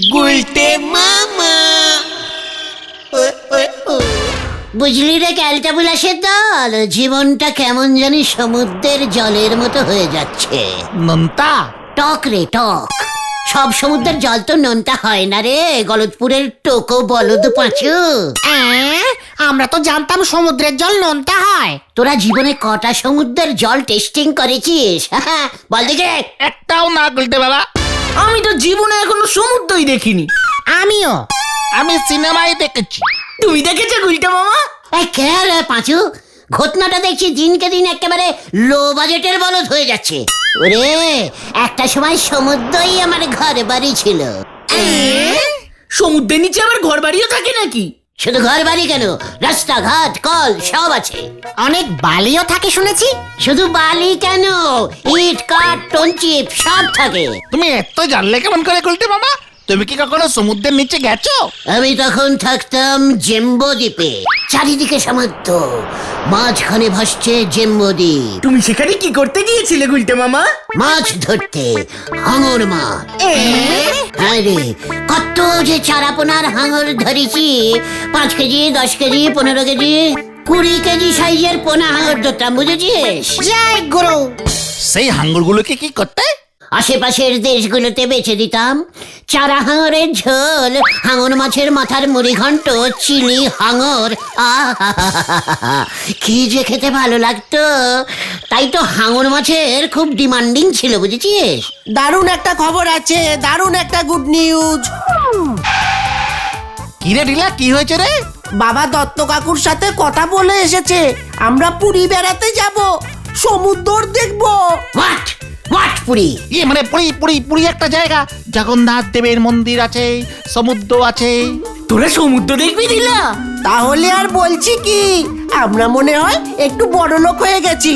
গুলটে মামা। বুঝলি রে ক্যালটাবুলাসের দল, জীবনটা কেমন জানি সমুদ্রের জলের মতো হয়ে যাচ্ছে। নোনতা? টক রে টক। সব সমুদ্রের জল তো নোনতা হয় না রে, গলতপুরের টোকো বলদ পাঁচু। আমরা তো জানতাম সমুদ্রের জল নোনতা হয়। তোরা জীবনে কটা সমুদ্রের জল টেস্টিং করেছিস? বল দেখে। একটাও না গুলটে বাবা। আমি তো জীবনে এখনো সমুদ্রই দেখিনি। আমিও। আমি সিনেমায় দেখেছি। তুমি দেখেছো গুলটে মামা? কে রে পাঁচু? ঘটনাটা দেখছি দিনকে দিন একেবারে লো বাজেটের বলদ হয়ে যাচ্ছে। ওরে, একটা সময় সমুদ্রই আমার ঘর বাড়ি ছিল। সমুদ্রের নিচে আবার ঘর বাড়িও থাকে নাকি? শুধু ঘর বাড়ি কেন, রাস্তাঘাট কল সব আছে। অনেক বালিও থাকে শুনেছি। শুধু বালি কেন, ইট কাঠ টনচিপ সব থাকে। তুমি এত জানলে কেমন করে গুলটে মামা? তুমি কি কখনো সমুদ্রের নিচে গেছো? আমি তখন থাকতাম জেম্বো দ্বীপে, চারিদিকে সমুদ্র, মাঝখানে ভাসছে জেম্বো দ্বীপ। তুমি সেখানে কি করতে গিয়েছিলে গুলটে মামা? মাছ ধরতে, হাঙর মাছ। হ্যাঁ রে, কত যে চারাপোনার হাঙর ধরেছি। 5 কেজি, 10 কেজি, 15 কেজি, 20 কেজি সাইজের পোনা হাঙর ধরতাম, বুঝেছিস? জয় গুরু। সেই হাঙ্গরগুলোকে কি করতে? আশেপাশের দেশগুলোতে বেচে দিতাম। চারা হাঙরের ঝোল, হাঙর মাছের মাথার মুড়ি ঘন্ট, চিলি হাঙর, কি যে খেতে ভালো লাগতো। তাই তো হাঙর মাছের খুব ডিমান্ডিং ছিল, বুঝেছিস? দারুণ একটা খবর আছে, দারুণ একটা গুড নিউজ। কি রে ঢিলা, কি হয়েছে রে? বাবা দত্ত কাকুর সাথে কথা বলে এসেছে, আমরা পুরী বেড়াতে যাব, সমুদ্র দেখবো। What what Puri? মানে পুরী পুরী পুরী একটা জায়গা, জগন্নাথ দেবের মন্দির আছে, সমুদ্র আছে। তোরা সমুদ্র দেখবি দিলা? তাহলে আর বলছি কি, আমরা মনে হয় একটু বড় লোক হয়ে গেছি।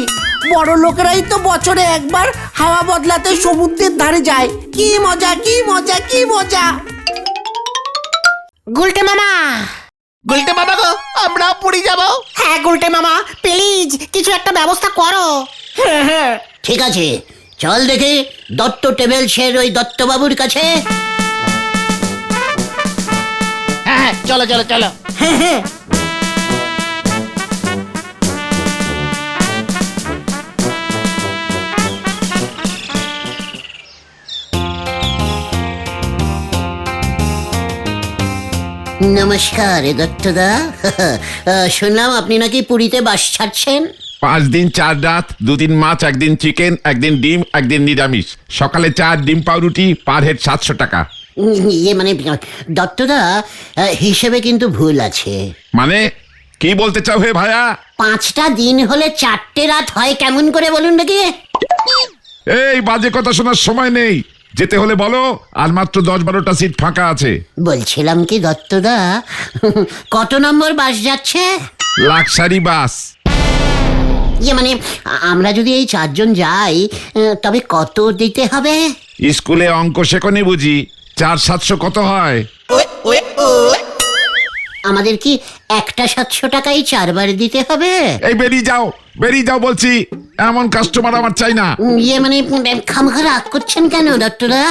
বড় লোকেরাই তো বছরে একবার হাওয়া বদলাতে সমুদ্রের ধারে যায়। কি মজা, কি মজা, কি মজা। গুলটে মামা। গুলটে মামা গো, আমরা পুরী যাব। হ্যাঁ গুলটে মামা, প্লিজ কিছু একটা ব্যবস্থা করো। হ্যাঁ। ঠিক আছে, চল দেখি দত্ত ট্রাভেলসের ওই দত্তবাবুর কাছে। হ্যাঁ, চলো চলো চলো। নমস্কার দত্তদা। শুনলাম আপনি নাকি পুরীতে বাস ছাড়ছেন। 5 দিন 4 রাত, 2 দিন মাছ, 1 দিন চিকেন, 1 দিন ডিম, 1 দিন নিরামিষ। সকালে চা, ডিম পাউরুটি, পার হেড 700 টাকা। ইয়ে মানে দত্তদা, হিসেবে কিন্তু ভুল আছে। মানে কি বলতে চাও হে ভাইয়া? 5টা দিন হলে 4টে রাত হয় কেমন করে বলুন দেখি? এই বাজে কথা শোনার সময় নেই, যেতে হলে বলো। আর মাত্র 10-12টা সিট ফাঁকা আছে। বলছিলাম কি দত্তদা, কত নম্বর বাস যাচ্ছে? Luxury bus. ইয়ে মানে আমরা যদি এই 4 জন যাই, তবে কত দিতে হবে? স্কুলে অঙ্ক শেখনি বুঝি? 4-700 কত হয়? আমাদের কি একটা 700 টাকাই 4 বার দিতে হবে? এই বেরিয়ে যাও, বেরিয়ে যাও বলছি। এমন কাস্টমার আমার চাই না। ইয়ে মানে খামখা রাগ করছেন কেন দত্তদা?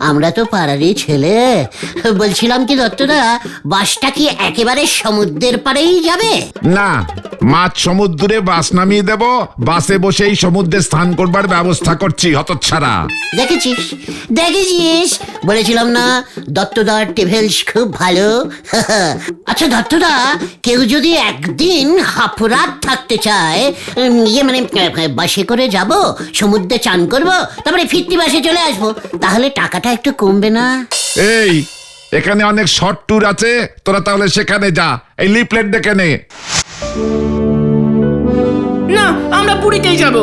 আমরা তো পাড়ারই ছেলে। বলছিলাম কি দত্তদা, বাসটা কি একেবারে সমুদ্রের পাড়েই যাবে? না, মাছ সমুদ্রে বাস নামিয়ে দেব, বাসে বসেই সমুদ্রে স্নান করবার ব্যবস্থা করছি হতচ্ছাড়া। দেখেছিস দেখেছিস, বলেছিলাম না দত্তদার ট্রাভেলস খুব ভালো। আচ্ছা দত্তদা, কেউ যদি একদিন হাফ রাত থাকতে চায়, ইয়ে মানে বাসে করে যাব, সমুদ্রে চান করব, তারপরে ফিরতি বাসে চলে আসবো, তাহলে টাকাটা একটু কমবে না? এই এখানে অনেক শর্ট ট্যুর আছে, তোরা তাহলে সেখানে যা। এই লিফলেট দেখে নে। না, আমরা পুরীতেই যাব।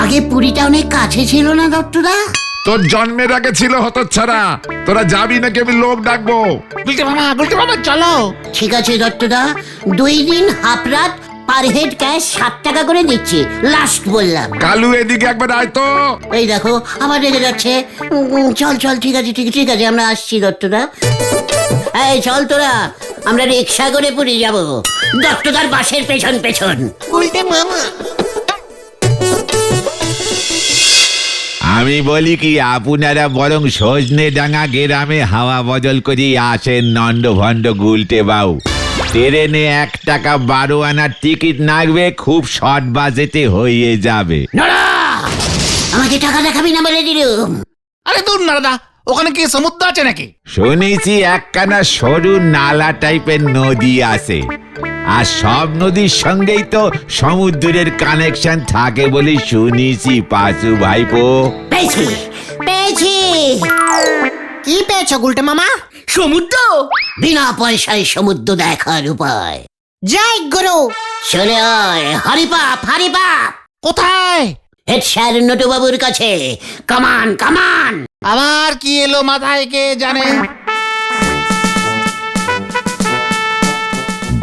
আগে পুরীটা অনেক কাছে ছিল না দত্তদা? তোর জন্মের আগে ছিল হতচ্ছাড়া। তোরা যাবি নাকি আমি লোক ডাকবো? গুলটে মামা চলো। ঠিক আছে দত্তদা, 2 দিন হাফ রাত, পার হেড ক্যাশ 7 টাকা করে দিচ্ছি, লাস্ট বললাম। কালু এদিকে একবার আয় তো। এই দেখো আবার রেগে যাচ্ছে। চল চল, ঠিক আছে ঠিক আছে, আমরা আসছি দত্তদা। এই চল তোরা, আমরা রিক্সা করে পুরী যাব, দত্তদার বাসের পেছন পেছন। গুলটে মামা। আর আমি বলি কি, আপনারা বরং সজনে ডাঙ্গা গ্রামে হাওয়া বদল করে আসেন নন্দ ভণ্ড গুলটে বাউ। ট্রেনে 1 টাকা 12 আনার টিকিট লাগবে, খুব শর্ট বাজেটে হয়ে যাবে। নড়া, আমাকে টাকা দেখাবি না বলে দিলুম। আরে দূর নারদা, ওখানে কি সমুদ্র আছে নাকি? শুনেছি একখানা সরু নালা টাইপের নদী আছে, আর সব নদীর সঙ্গেই তো সমুদ্রের কানেকশন থাকে বলে শুনেছি পাশু ভাইপো। পেয়েছি পেয়েছি। কি পেয়েছো গুলটে মামা? সমুদ্র? বিনা পয়সায় সমুদ্র দেখার উপায়। জয় গুরু। চলে আয়, হরিপাপ হরিপাপ। কোথায়? হেড স্যার নটুবাবুর কাছে। কামান কামান। আবার কি এলো মাথায় কে জানে?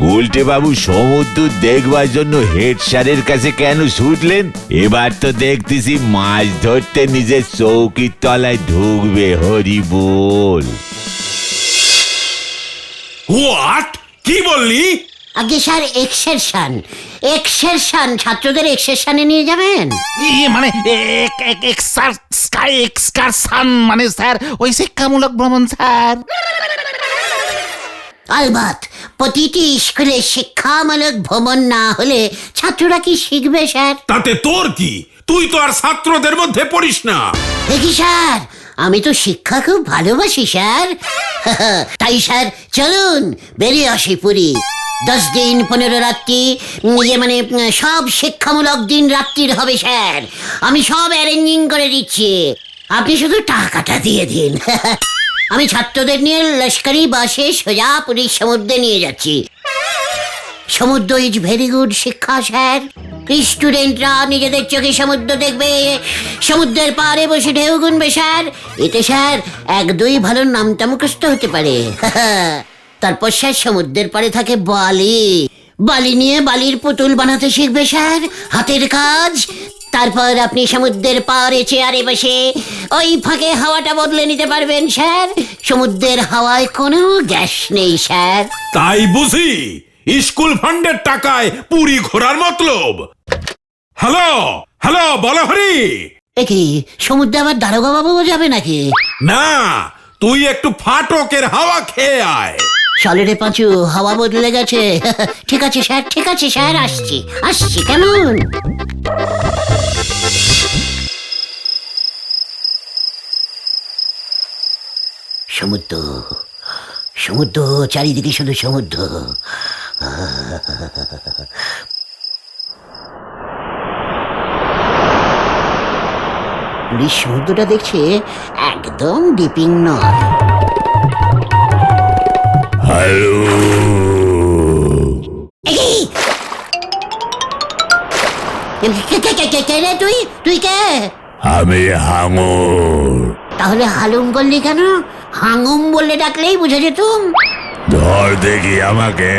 গুলটে বাবু সমুদ্র দেখবার জন্য হেড স্যারের কাছে কেন ছুটলেন? এবার তো দেখতেছি মাছ ধরতে নিজের চৌকির তলায় ঢুকবে। হরি বল। হোয়াট? কি বললি? আগে স্যার এক্সেরশন এক্সেরশন, ছাত্রদের এক্সেরশনে নিয়ে যাবেন। মানে এক্সকারশন মানে স্যার ওই শিক্ষামূলক ভ্রমণ স্যার। আলবাত প্রতিটি স্কুলে শিক্ষামূলক ভ্রমণ না হলে ছাত্ররা কি শিখবে স্যার? তাতে তোর কি? তুই তো আর ছাত্রদের মধ্যে পড়িস না। দেখি স্যার, আমি তো শিক্ষা খুব ভালোবাসি স্যার। তাই স্যার চলুন বেরিয়ে আসি পুরী। 10 দিন 15 রাত্রি, মানে সব শিক্ষামূলক দিন রাত্রির হবে স্যার। আমি সব অ্যারেঞ্জিং করে দিচ্ছি, আপনি শুধু টাকাটা দিয়ে দিন। আমি ছাত্রদের নিয়ে লস্করি বাসে সোজা পুরীর সমুদ্রে নিয়ে যাচ্ছি। সমুদ্র ইজ ভেরি গুড শিক্ষা স্যার। স্টুডেন্টরা নিজেদের চোখে সমুদ্র দেখবে, সমুদ্রের পাড়ে বসে ঢেউ গুনবে স্যার। এতে স্যার 1-2 ভালো নামটা মুখস্থ হতে পারে। তারপর স্যার সমুদ্রের পাড়ে থাকে বালি, বালি নিয়ে বালির পুতুল বানাতে শিখবে স্যার, হাতের কাজ। তারপর আপনি সমুদ্রের পাড়ে চেয়ারে বসে ওই ফাঁকে হাওয়াটা বদলে নিতে পারবেন স্যার। সমুদ্রের হাওয়ায় কোনো গ্যাস নেই স্যার। তাই বুঝি স্কুল ফান্ডের টাকায় পুরী ঘোরার মতলব? হ্যালো হ্যালো, বলো হরি। কি সমুদ্রে আবার দারোগা বাবু যাবে নাকি? না, তুই একটু ফাটকের হাওয়া খেয়ে আয়। চলে রে পাঁচু, হাওয়া বদলে গেছে। ঠিক আছে স্যার, ঠিক আছে স্যার, আসছি আসছি। কেমন সমুদ্র, সমুদ্র চারিদিকে শুধু সমুদ্র। পুরীর সমুদ্রটা দেখছে একদম ডিপিং নয়। হ্যালো, কে রে তুই? তুই কে? আমি হাঙর। তাহলে হালুম করলি কেন? হাঙুম বললে ডাকলেই বুঝে যেতুম। ধর দেখি আমাকে।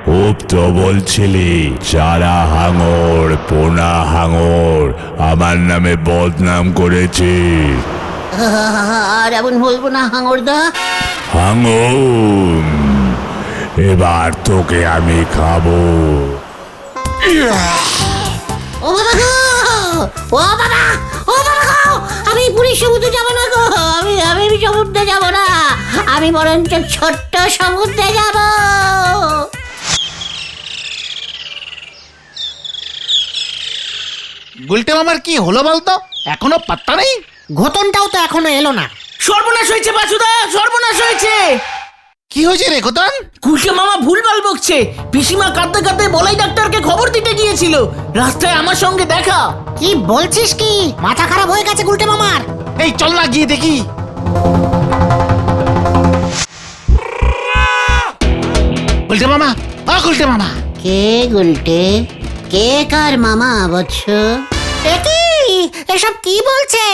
খুব তো বলছিলি চারা হাঙর, পোনা হাঙর, আমার নামে বদনাম করেছি। আর এমন বলবো না হাঙরদা। হাঙর, এবার তোকে আমি খাবো। ও বাবা গো, ও বাবা, ও বাবা গো, আমি পুরীর সমুদ্রে যাব না গো। আমি সমুদ্রে যাব না, আমি বরঞ্চ ছোট্ট সমুদ্রে যাব। গুলটে মামার কি হলো বলতো? এখনো পাত্তা নেই। ঘটনটাও তো এখনো এলো না। সর্বনাশ হয়েছে বাসুদা, সর্বনাশ হয়েছে। কি হয়েছে রে ঘটন? গুলটে মামা ভুলভাল বকছে। পিসিমা কাঁদতে কাঁদতে বলাই ডাক্তারকে খবর দিতে গিয়েছিল, রাস্তায় আমার সঙ্গে দেখা। কি বলছিস কি? মাথা খারাপ হয়ে গেছে গুলটে মামার। এই চল না গিয়ে দেখি। গুলটে মামা, ও গুলটে মামা। কে গুলটে? কে কার মামা বৎস? এসব কি বলছে?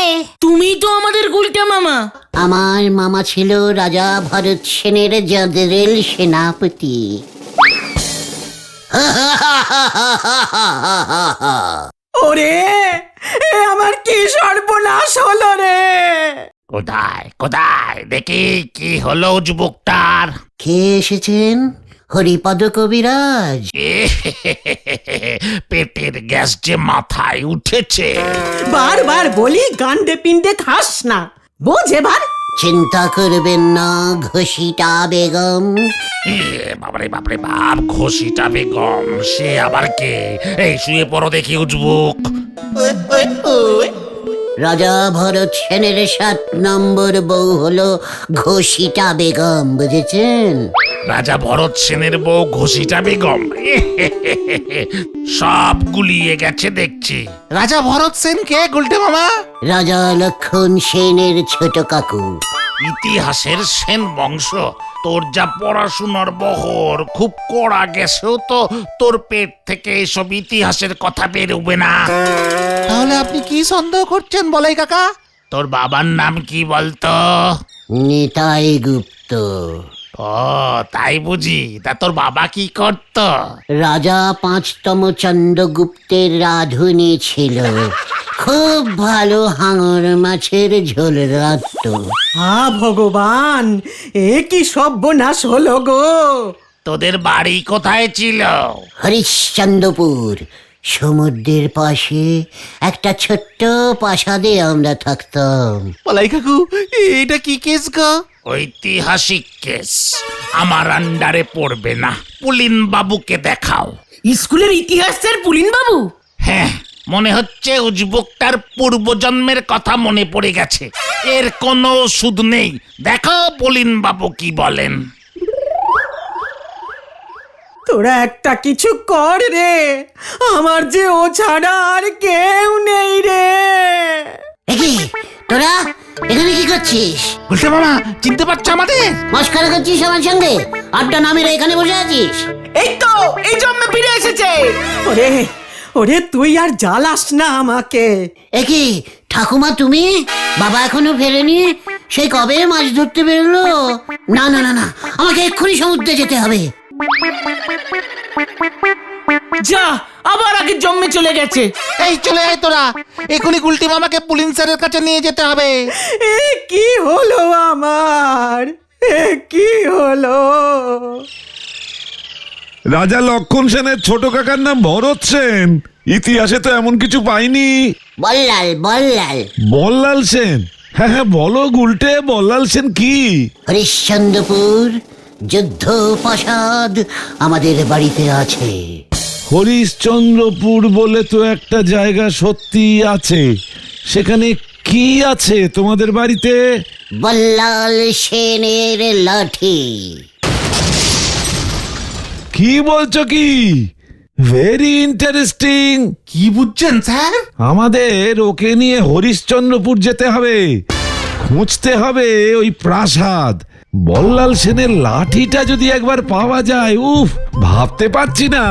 তুমি তো আমাদের গুলটে মামা। আমার মামা ছিল রাজা ভরত সেনের জেনারেল সেনাপতি। ওরে, এ আমার কি সর্বনাশ হলো রে। কোথায় কোথায় দেখি কি হলো যুবকটার? কে এসেছেন? হরিপদ কবিরাজ। পেটের গ্যাস যে মাথায় উঠেছে। বারবার বলি গান্ডে পিণ্ডে খাস না, বোঝ এবার। চিন্তা করবেন না ঘষিটা বেগম। বাবারে বাপরে বাপ, ঘষিটা বেগম সে আবার কে? এই শুয়ে পড়ো দেখি উজবুক। রাজা ভরত সেনের 7 নম্বর বউ হলো ঘষিটা বেগম, বুঝেছেন? রাজা ভরত সেনের বউ ঘষিটা বেগম। সব গুলিয়ে গেছে দেখছি। রাজা ভরত সেন কে গুলটে মামা? রাজা লক্ষণ সেনের ছোট কাকু। ইতিহাসের সেন বংশ। তোর যা পড়াশুনোর বহর, খুব কড়া গেছেও তো তোর পেট থেকে এসব ইতিহাসের কথা বেরোবে না। তাহলে আপনি কি সন্দেহ করছেন বলাই কাকা? তোর বাবার নাম কি বলতো? নিতাই গুপ্ত। ও তাই বুঝি। তা তোর বাবা কি করত? রাজা 5তম চন্দ্রগুপ্তের রাঁধুনি ছিল। খুব ভালো হাঙর মাছের ঝোল রাঁধত। ভগবান, এ কি সর্বনাশ হলো গো! তোদের বাড়ি কোথায় ছিল? হরিশ্চন্দ্রপুর, সমুদ্রের পাশে একটা ছোট্ট প্রাসাদে আমরা থাকতাম। বলাই কাকু, এটা কি কেস গো? ঐতিহাসিক কেস, আমার আন্ডারে পড়বে না। পুলিন বাবুকে দেখাও। স্কুলের ইতিহাসের পুলিন বাবু? হ্যাঁ, মনে হচ্ছে উজবুকটার পূর্বজন্মের কথা মনে পড়ে গেছে। এর কোনো সুদ নেই। দেখো পুলিন বাবু কি বলেন। তোরা একটা কিছু কর রে, আমার যে ও ছাড়া আর কেউ নেই রে। একি তোরা এখানে কি করছিস? বলতে মামা, চিনতে পারছো আমাদের? মস্করা করছিস আমার সঙ্গে? আড্ডা না মেরে এখানে বসে আছিস? এই তো এই জন্মে ফিরে এসেছে। ওরে ওরে, তুই আর জ্বালাস না আমাকে। একি ঠাকুমা তুমি? বাবা এখনো ফেরেনি? সেই কবে মাছ ধরতে বেরোলো? না না না না, আমাকে এক্ষুনি সমুদ্রে যেতে হবে। যা, আবার আগের জন্মে চলে গেছে। এই চলে আয় তোরা, এখনই গুলটি মামাকে পুলিন স্যারের কাছে নিয়ে যেতে হবে। এ কি হলো আমার, এ কি হলো? রাজা লক্ষণ সেনের ছোট কাকার নাম ভরত সেন। ইতিহাসে তো এমন কিছু পাইনি। বল্লাল বল্লাল। বল্লাল সেন? হ্যাঁ হ্যাঁ, বলো গুলটে, বল্লাল সেন কি? হরিশ্চন্দ্রপুর যুদ্ধ প্রাসাদ আমাদের বাড়িতে আছে। হরিশ্চন্দ্রপুর বলে তো একটা জায়গা সত্যি আছে। সেখানে কি আছে তোমাদের বাড়িতে? বল্লাল সেনের লাঠি। কি বলছো কি? Very interesting. কি বুঝছেন স্যার? আমাদের ওকে নিয়ে হরিশ্চন্দ্রপুর যেতে হবে, খুঁজতে হবে ওই প্রাসাদ। বল্লাল সেনের লাঠিটা যদি একবার পাওয়া যায়, উফ, ভাবতে পারছি না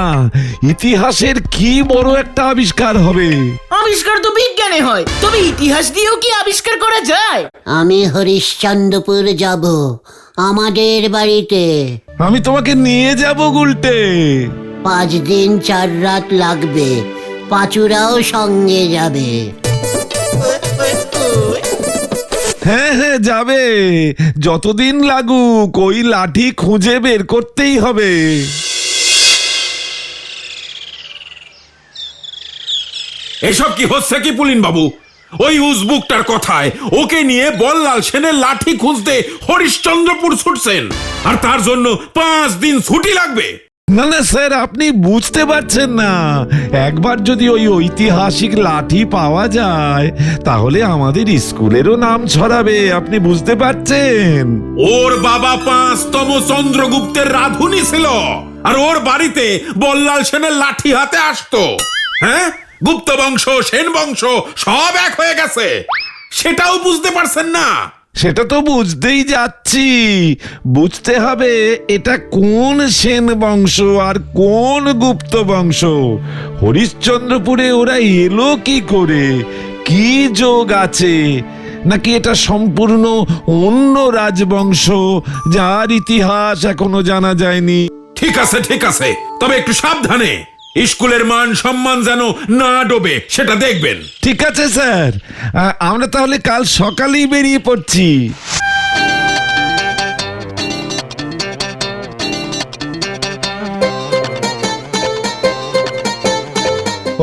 ইতিহাসের কি বড় একটা আবিষ্কার হবে। আবিষ্কার তো বিজ্ঞানে হয়, তবে ইতিহাস দিয়েও কি আবিষ্কার করা যায়? আমি হরিশ্চন্দ্রপুর যাব, আমাদের বাড়িতে। আমি তোমাকে নিয়ে যাব গুলটে। 5 দিন 4 রাত লাগবে, পাঁচুরাও সঙ্গে যাবে। হ্যাঁ হ্যাঁ যাবে, যতদিন লাগুক ওই লাঠি খুঁজে বের করতেই হবে। এসব কি হচ্ছে কি পুলিন বাবু? ওই উজবুকটার কথায় ওকে নিয়ে বল্লাল সেনের লাঠি খুঁজতে হরিশ্চন্দ্রপুর ছুটছেন, আর তার জন্য 5 দিন ছুটি লাগবে। না না স্যার, আপনি বুঝতে পারছেন না। একবার যদি ওই ঐতিহাসিক লাঠি পাওয়া যায়, তাহলে আমাদের স্কুলেরও নাম ছড়াবে, আপনি বুঝতে পারছেন? ওর বাবা 5তম চন্দ্রগুপ্তের রাঁধুনি ছিল, আর ওর বাড়িতে বল্লাল সেনের লাঠি হাতে আসতো। হ্যাঁ, গুপ্ত বংশ সেন বংশ সব এক হয়ে গেছে, সেটাও বুঝতে পারছেন না? সেটা তো বুঝতেই যাচ্ছি। বুঝতে হবে এটা কোন সেন বংশ আর কোন গুপ্ত বংশ। হরিশ্চন্দ্রপুরে ওরা এলো কি করে? কি যোগ আছে? নাকি এটা সম্পূর্ণ অন্য রাজবংশ যার ইতিহাস এখনো জানা যায়নি? ঠিক আছে ঠিক আছে, তবে একটু সাবধানে, স্কুলের মান সম্মান যেন না ডোবে সেটা দেখবেন। ঠিক আছে স্যার, আমরা তাহলে কাল সকালেই বেরিয়ে পড়ছি।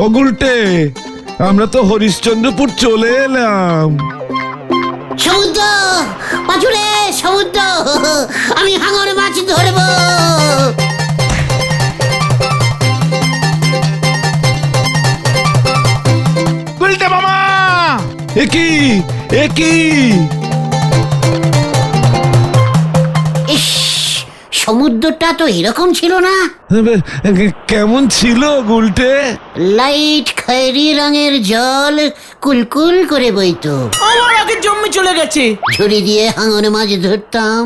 ও গুলটে, আমরা তো হরিশ্চন্দ্রপুর চলে এলাম। সমুদ্র, পাচুরে সমুদ্র, আমি হাঙর মাছ ধরবো। গুলটে মামা, একই একই, ইস, সমুদ্রটা তো এরকম ছিল না। কেমন ছিল গুলটে? লাইট খয়েরি রঙের জল কুলকুল করে বইতো। আমার আগে জন্মে চলে গেছে, ঝুড়ি দিয়ে হাঙর মাছ ধরতাম,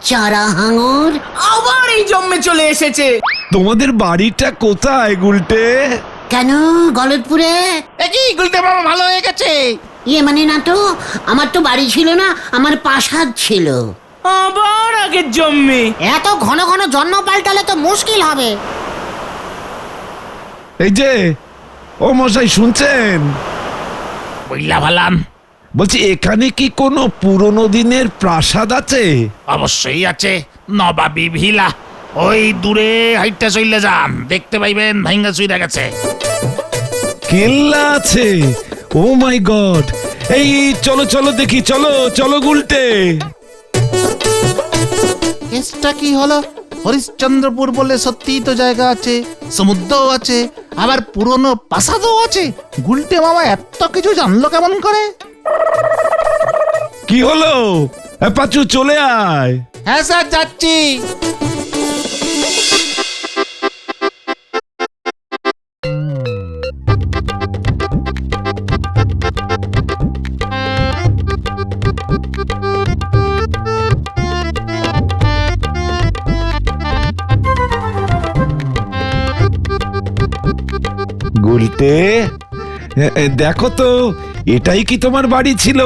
চারা হাঙর। আবার এই জন্মে চলে এসেছে। তোমাদের বাড়িটা কোথায় গুলটে? কেন, গলতপুরে? একই গুলটে মামা ভালো হয়ে গেছে। ইয়ে মানে না তো, আমার তো বাড়ি ছিল না, আমার প্রাসাদ ছিল। আবার আগের জন্মে। এত ঘন ঘন জন্ম পাল্টালে তো মুশকিল হবে। এই যে, ও মশাই শুনছেন? বইলা ভালাম, বলছি এখানে কি কোনো পুরনো দিনের প্রাসাদ আছে? অবশ্যই আছে, নবাবী ভিলা। ওই দূরে হাইটটা চলে যান, দেখতে পাইবেন ভাঙ্গা চুইরা গেছে। কেল্লা আছে? ও মাই গড! এই চলো চলো দেখি, চলো চলো গুলটে। কেসটা কি হলো? হরিশ্চন্দ্রপুর বলে সত্যিই তো জায়গা আছে, সমুদ্রও আছে, আবার পুরনো প্রাসাদও আছে। গুলটে মামা এত কিছু জানলো কেমন করে? কি হলো? পাচু চলে আয়। হ্যাঁ স্যার, যাচ্ছি। গুলটে, দেখো তো, এটাই কি তোমার বাড়ি ছিল?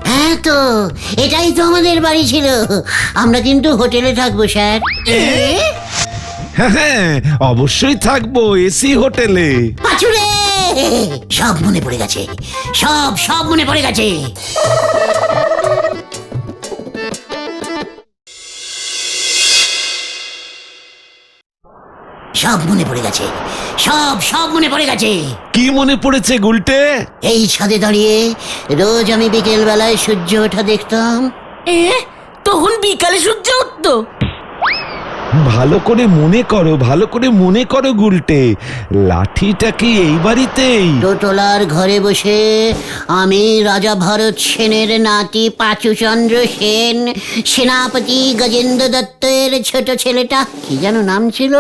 হ্যাঁ তো, এটাই তো আমাদের বাড়ি ছিল। আমরা কিন্তু হোটেলে থাকবো স্যার। হ্যাঁ হ্যাঁ, অবশ্যই থাকবো, এসি হোটেলে। পাচুরে, সব মনে পড়ে গেছে, সব সব মনে পড়ে গেছে। সব মনে পড়ে গেছে, সব সব মনে পড়ে গেছে। কি মনে পড়েছে গুলটে? এই ছাদে দাঁড়িয়ে রোজ আমি বিকেল বেলায় সূর্য ওঠা দেখতাম। তখন বিকালে সূর্য উঠতো। ভালো করে মনে করো, ভালো করে মনে করো গুলটে, লাঠিটা কি এই বাড়িতেই? দোতলার ঘরে বসে আমি রাজা ভরত সেনের নাতি পাঁচুচন্দ্র সেন, সেনাপতি গজেন্দ্র দত্তের ছোট ছেলেটা, কি যেন নাম ছিল,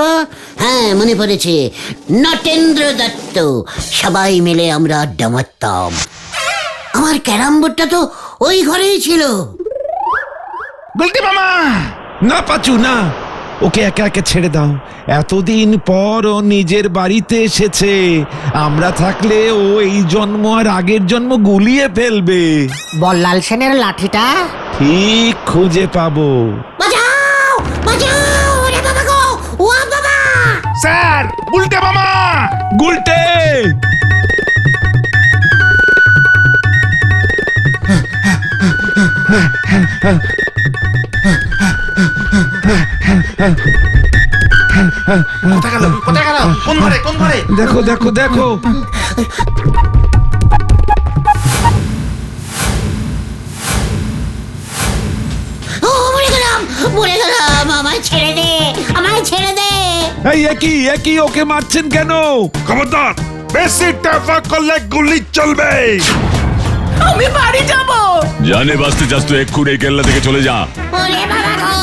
হ্যাঁ মনে পড়েছে, নটেন্দ্র দত্ত, সবাই মিলে আমরা আড্ডা মারতাম। আমার ক্যারাম বোর্ডটা তো ওই ঘরেই ছিল। গুলটে মামা, না পাচু না, ওকে একা একা ছেড়ে দাও। এতদিন পর ও নিজের বাড়িতে এসেছে, আমরা থাকলে ও এই জন্ম আর আগের জন্ম গুলিয়ে ফেলবে। বল্লাল সেনের লাঠিটা ঠিক খুঁজে পাবো। বাঁচাও, বাঁচাও, ওরে বাবা গো, ও বাবা! স্যার, গুলটে মামা। গুলটে, কোথায় গেল, কোথায় গেল? কোন ঘরে, কোন ঘরে? দেখো দেখো দেখো। ও মরে গেলাম, মরে গেলাম, আমায় ছেড়ে দে, আমায় ছেড়ে দে। এই একই একই, ওকে মারছেন কেন? খবরদার, বেশি টাফা করলে গুলি চলবে। আমি বাড়ি যাব। জানে বাঁচতে চাস তো এক্ষুনি এই কেল্লা থেকে চলে যা। ওরে বাবা গো,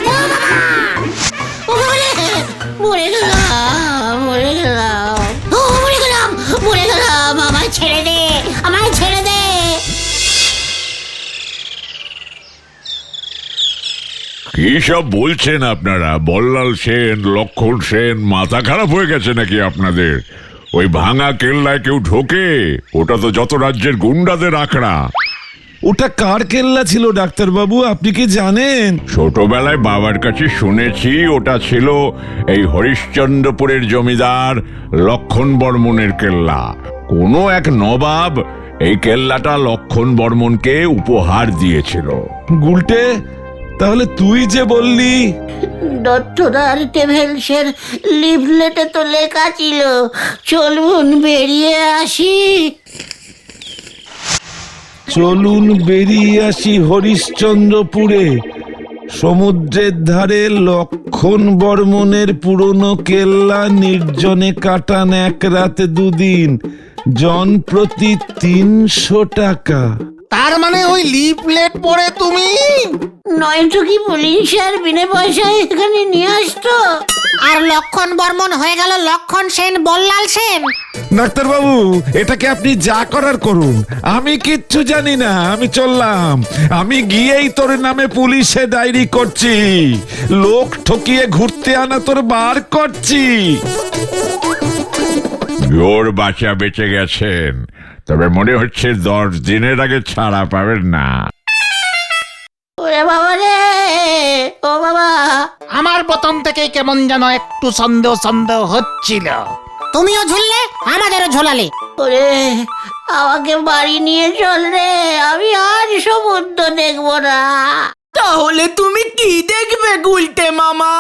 ও বাবা! ও মরে গেলাম, মরে গেলাম, ও মরে গেলাম, মরে গেলাম, আমায় ছেড়ে দে, আমায় ছেড়ে দে। কি সব বলছেন আপনারা? বল্লাল সেন, লক্ষণ সেন, মাথা খারাপ হয়ে গেছে নাকি আপনাদের? ওই ভাঙা কেল্লায় কেউ ঢোকে? ওটা তো যত রাজ্যের গুন্ডাদের আখড়া। ওটা কার কেল্লা ছিল ডাক্তার বাবু, আপনি কি জানেন? ছোটবেলায় বাবার কাছে শুনেছি ওটা ছিল এই হরিশ্চন্দ্রপুরের জমিদার লক্ষণ বর্মনের কেল্লা। কোনো এক নবাব এই কেল্লাটা লক্ষণ বর্মনকে উপহার দিয়েছিল। গুলটে, তাহলে তুই যে বললি দত্তদার ট্রাভেলসের লিফলেটে তো লেখা ছিল চলুন বেরিয়ে আসি। চলুন বেরিয়ে আসি হরিশ্চন্দ্রপুরে, সমুদ্রের ধারে লক্ষণ বর্মনের পুরনো কেল্লা, নির্জনে কাটান এক রাতে দুদিন, জন প্রতি 300 টাকা। তার মানে ওই লিফলেট পড়ে তুমি নয়তো কি পুলিশ আর বিনা পয়সায় এখানে নিয়ে আসতো? আর লক্ষণ বর্মন হয়ে গেল লক্ষণ সেন বল্লাল সেন। ডাক্তারবাবু, এটাকে আপনি যা করার করুন, আমি কিচ্ছু জানি না। আমি চললাম, আমি গিয়েই তোর নামে পুলিশে ডায়েরি করছি, লোক ঠকিয়ে ঘুরতে আনা তোর বার করছি। জোর বাঁচা বেঁচে গেছেন, তবে মনে হচ্ছে 10 দিনের আগে ছাড়া পাবেন না। ওরে বাবা রে, ও বাবা, আমার প্রথম থেকে কেমন যেন একটু সন্দেহ সন্দেহ হচ্ছিল। তুমিও ঝুললে আমাদেরও ঝোলালে। ওরে আমাকে বাড়ি নিয়ে চল রে, আমি আর সমুদ্র দেখবো না। তাহলে তুমি কি দেখবে গুলটে মামা?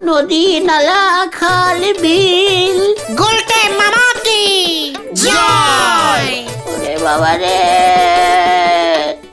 নদী, নালা, খাল, বিল। গুলটে মামা কি জয়। ওরে বাবা রে,